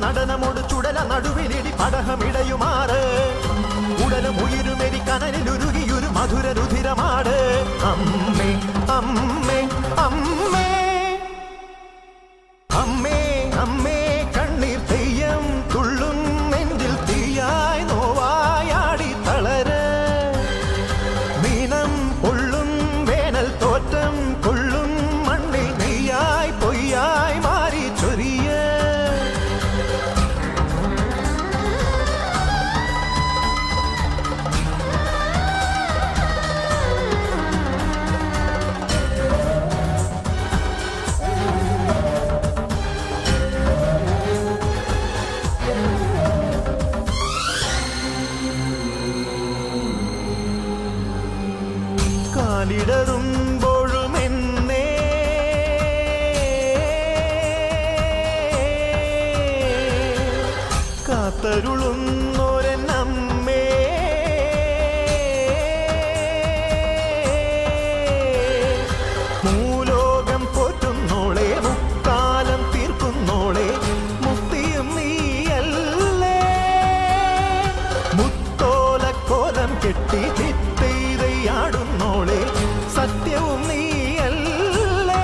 നടനമോട് ചുടല നടുവിലിടി പടഹമിടയുമാറ് ഉടലും ഉയിരുമെരി കനലിലുരുകിയൊരു മധുര രുധിരമാട് അമ്മേ അമ്മേ അമ്മേ അമ്മേ അമ്മേ കണ്ണീർ തെയ്യം തുള്ളും നെഞ്ചിൽ തീയായി നോവായാടി തളര് മീനം പൊള്ളും വേനൽ തോറ്റം കൊള്ളും മണ്ണിൽ നെയ്യായി പൊയ്യായി മാറി ചൊരിയ കാലിടറുമ്പോഴും എന്നെ കാത്തരുളുന്നോരമ്മേ മൂലോകം പോറ്റുന്നോളെ മുക്കാലം തീർക്കുന്നോളെ മുക്തിയും നീയല്ലേ മുത്തോലക്കോലം കെട്ടി ചിത്തയിതയാടുന്നോളെ സത്യവും നീയല്ലേ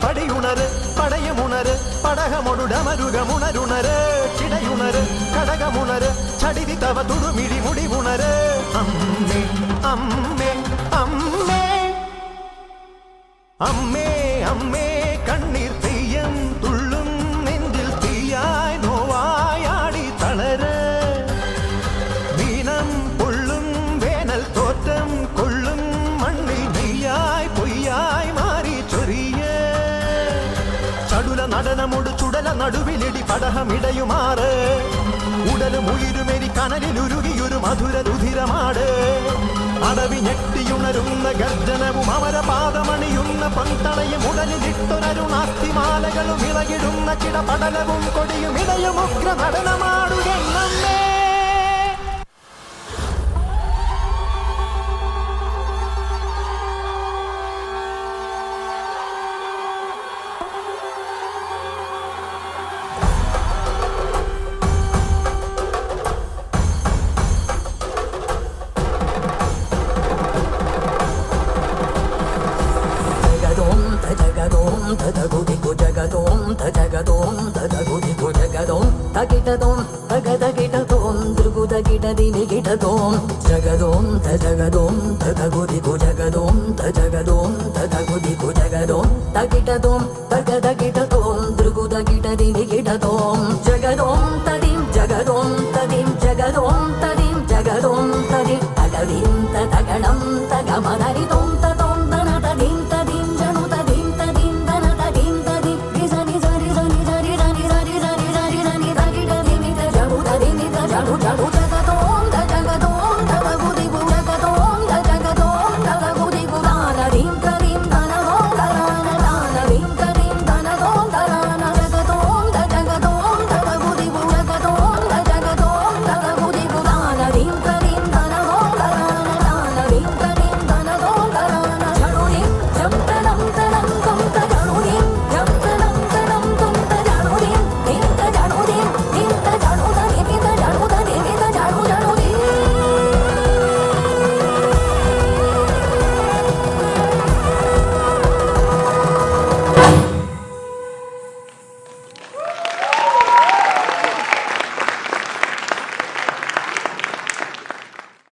പടിയുണര് പടയമുണര് പടകമൊടുടമരുകമുണരുണര് ചിടയുണര് കടകമുണര് ചടിതി തവ തുടുമിഴി മുടിവുണര് അമ്മേ അമ്മേ അമ്മേ അമ്മേ അമ്മേ കണ്ണീർ തെയ്യം തുള്ളും നെഞ്ചിൽ തീയായി നോവായാടി തളര് ദീനം പൊള്ളും വേനൽ തോറ്റം കൊള്ളും മണ്ണിൽ നെയ്യായി പൊയ്യായി മാറി ചൊരിയ ചടുല നടനമോട് ചുടല നടുവിലിടി പടഹമിടയുമാറ് ഉടലും ഉയിരുമെരി കനലിലുരുകിയൊരു മധുര രുധിരമാട് അടവി ഞെട്ടിയുണരുന്ന ഗർജനവും അമരപാദമണിയുന്ന പൊൻതളയും ഉടലിലിട്ടൊരരുണാസ്തിമാലകളും ഇളകിടുന്ന കിടപടലവും കൊടിയും ഇടയും ഉഗ്ര നടനമാടുകെന്നമ്മേ తదగుదికు జగదోం తజగదోం తదగుదికు జగదోం తగిటదోం తగదగిటదోం దృగుదగిటదిని గిటదోం జగదోం తజగదోం తదగుదికు జగదోం తజగదోం తదగుదికు జగదోం తగిటదోం తగదగిటదోం దృగుదగిటదిని గిటదోం